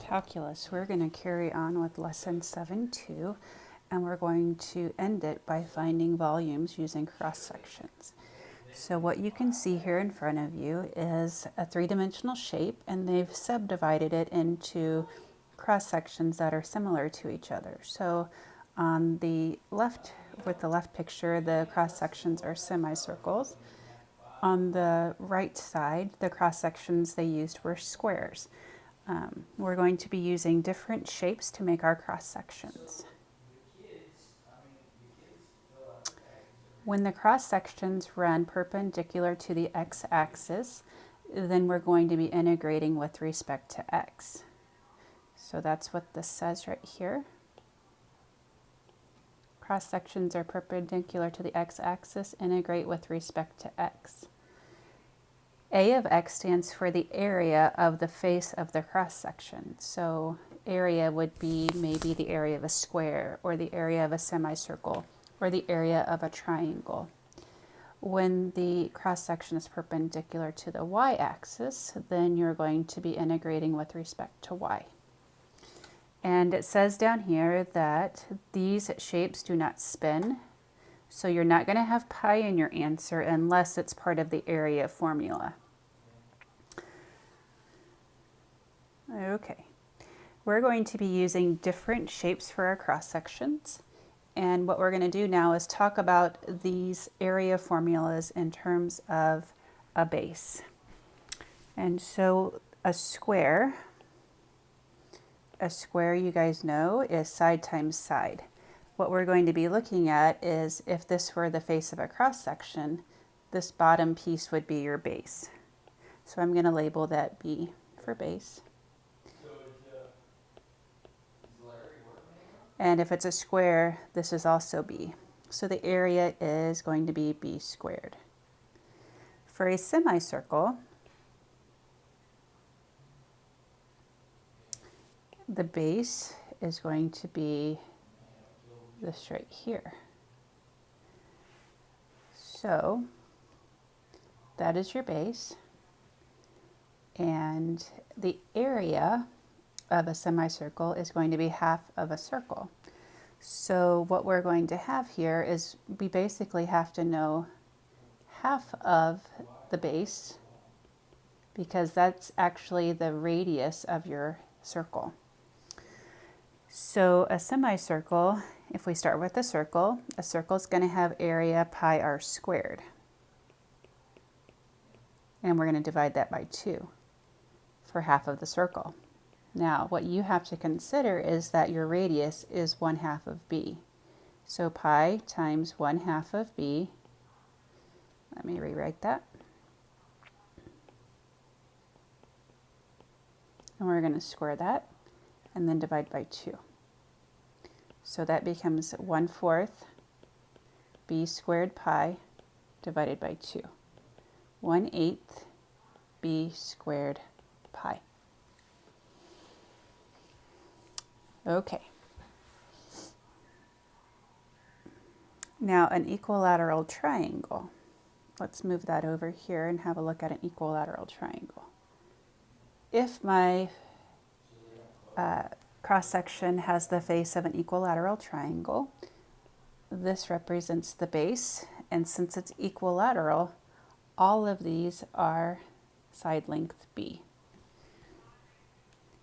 calculus. We're going to carry on with lesson 7-2, and we're going to end it by finding volumes using cross sections. So what you can see here in front of you is a three-dimensional shape, and they've subdivided it into cross sections that are similar to each other. So on the left, with the left picture, the cross sections are semicircles. On the right side, the cross sections they used were squares. We're going to be using different shapes to make our cross sections. When the cross sections run perpendicular to the x-axis, then we're going to be integrating with respect to x. So that's what this says right here. Cross sections are perpendicular to the x-axis, integrate with respect to x. A of x stands for the area of the face of the cross section. So area would be maybe the area of a square, or the area of a semicircle, or the area of a triangle. When the cross section is perpendicular to the y-axis, then you're going to be integrating with respect to y. And it says down here that these shapes do not spin, so you're not going to have pi in your answer unless it's part of the area formula. Okay, we're going to be using different shapes for our cross sections. And what we're going to do now is talk about these area formulas in terms of a base. And so a square, you guys know, is side times side. What we're going to be looking at is if this were the face of a cross section, this bottom piece would be your base. So I'm going to label that B for base. And if it's a square, this is also B. So the area is going to be B squared. For a semicircle, the base is going to be this right here. So that is your base. And the area of a semicircle is going to be half of a circle. So what we're going to have here is we basically have to know half of the base, because that's actually the radius of your circle. So a semicircle, if we start with a circle is going to have area pi r squared. And we're going to divide that by 2 for half of the circle. Now, what you have to consider is that your radius is 1/2 of b. So pi times 1/2 of b, let me rewrite that. And we're going to square that and then divide by 2. So that becomes 1/4 b squared pi divided by 2. 1/8 b squared pi. Okay. Now an equilateral triangle. Let's move that over here and have a look at an equilateral triangle. If my cross-section has the face of an equilateral triangle, this represents the base, and since it's equilateral, all of these are side length b.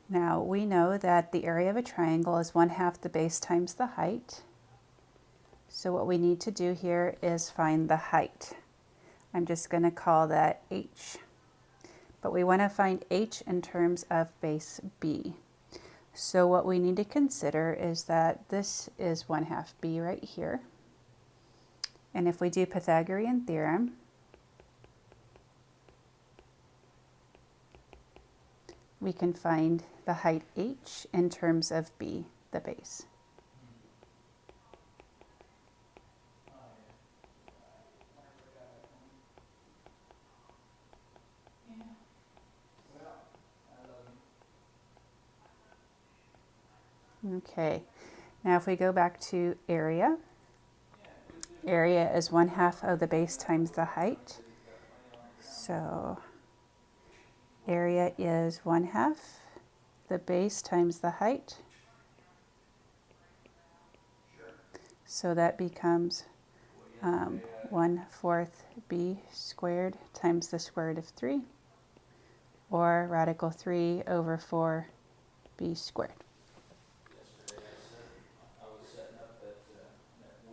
Now we know that the area of a triangle is 1/2 the base times the height. So what we need to do here is find the height. I'm just going to call that h. But we want to find h in terms of base b. So what we need to consider is that this is 1/2 b right here. And if we do Pythagorean theorem, we can find the height h in terms of b, the base. Okay, now if we go back to area, area is 1/2 of the base times the height. So area is 1/2 the base times the height. So that becomes 1/4 b squared times the square root of 3, or radical 3 over 4 b squared.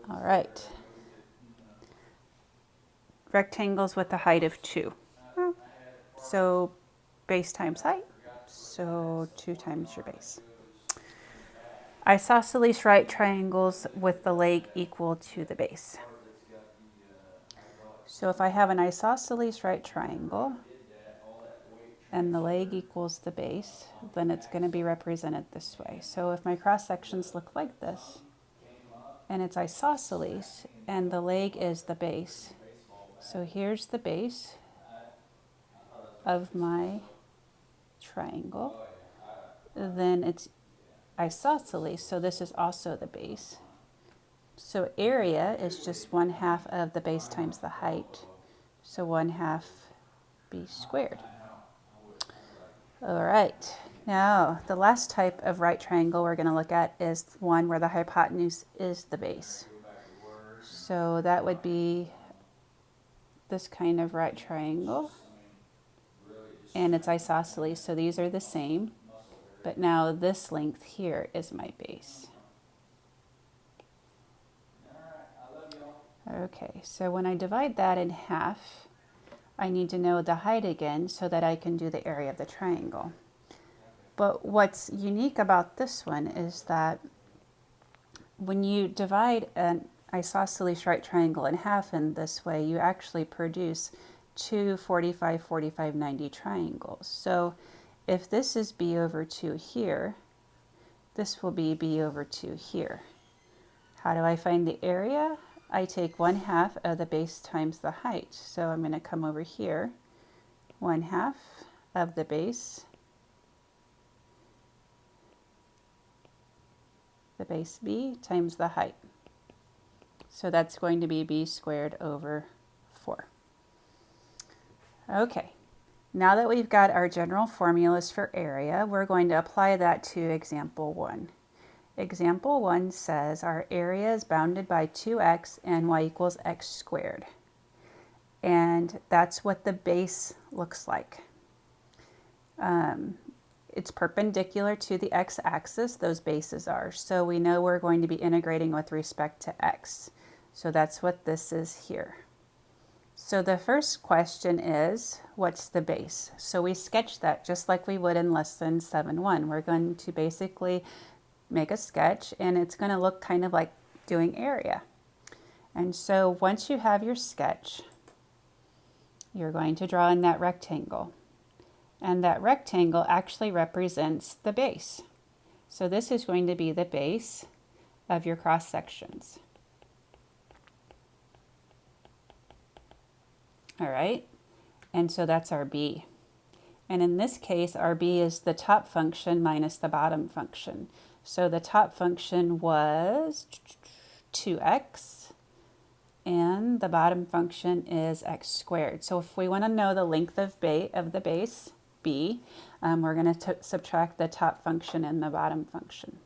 All right. Rectangles with a height of 2. So base times height, so 2 times your base. Isosceles right triangles with the leg equal to the base. So if I have an isosceles right triangle and the leg equals the base, then it's going to be represented this way. So if my cross sections look like this, and it's isosceles, and the leg is the base, so here's the base of my triangle, then it's isosceles, so this is also the base. So area is just 1/2 of the base times the height, so 1/2 b squared. All right, now the last type of right triangle we're going to look at is one where the hypotenuse is the base. So that would be this kind of right triangle, and it's isosceles, so these are the same, but now this length here is my base. Okay, so when I divide that in half, I need to know the height again so that I can do the area of the triangle. But what's unique about this one is that when you divide an isosceles right triangle in half in this way, you actually produce two 45, 45, 90 triangles. So if this is b over 2 here, this will be b over 2 here. How do I find the area? I take 1/2 of the base times the height. So I'm going to come over here, 1/2 of the base b times the height. So that's going to be b squared over 4. Okay, now that we've got our general formulas for area, we're going to apply that to example 1. Example 1 says our area is bounded by 2x and y equals x squared. And that's what the base looks like. It's perpendicular to the x-axis, those bases are. So we know we're going to be integrating with respect to x. So that's what this is here. So the first question is, what's the base? So we sketch that just like we would in lesson 7.1. We're going to basically make a sketch, and it's going to look kind of like doing area. And so once you have your sketch, you're going to draw in that rectangle. And that rectangle actually represents the base. So this is going to be the base of your cross sections. All right, and so that's our b. And in this case, our b is the top function minus the bottom function. So the top function was 2x, and the bottom function is x squared. So if we want to know the length of the base, b, we're going to subtract the top function and the bottom function.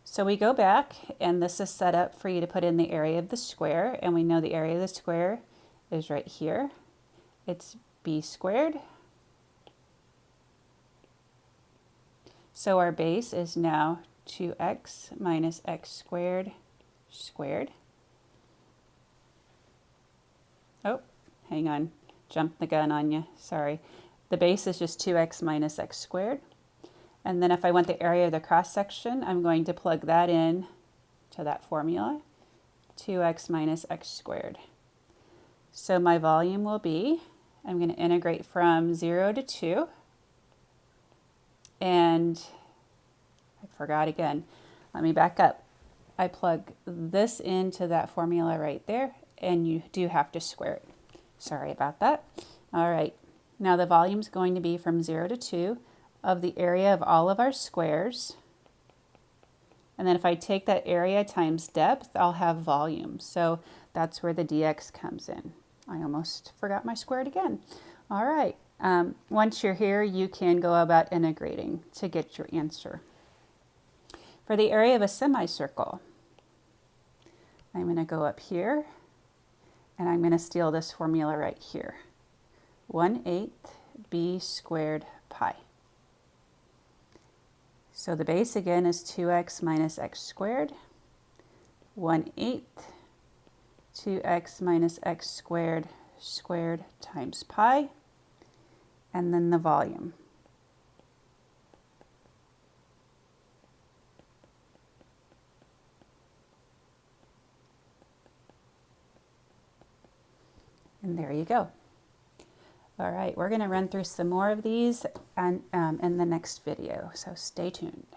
So we go back, and this is set up for you to put in the area of the square, and we know the area of the square is right here. It's b squared. So our base is now 2x minus x squared squared. Oh, hang on, jumped the gun on you, sorry. The base is just 2x minus x squared. And then if I want the area of the cross section, I'm going to plug that in to that formula, 2x minus x squared. So my volume will be, I'm going to integrate from 0 to 2, and I forgot again. Let me back up. I plug this into that formula right there, and you do have to square it. Sorry about that. All right, now the volume is going to be from 0 to 2 of the area of all of our squares. And then if I take that area times depth, I'll have volume. So that's where the dx comes in. I almost forgot my squared again. All right, Once you're here, you can go about integrating to get your answer. For the area of a semicircle, I'm going to go up here and I'm going to steal this formula right here. 1/8 b squared pi. So the base again is 2x minus x squared. 1/8 2x minus x squared squared times pi, and then the volume. And there you go. All right, we're going to run through some more of these in the next video, so stay tuned.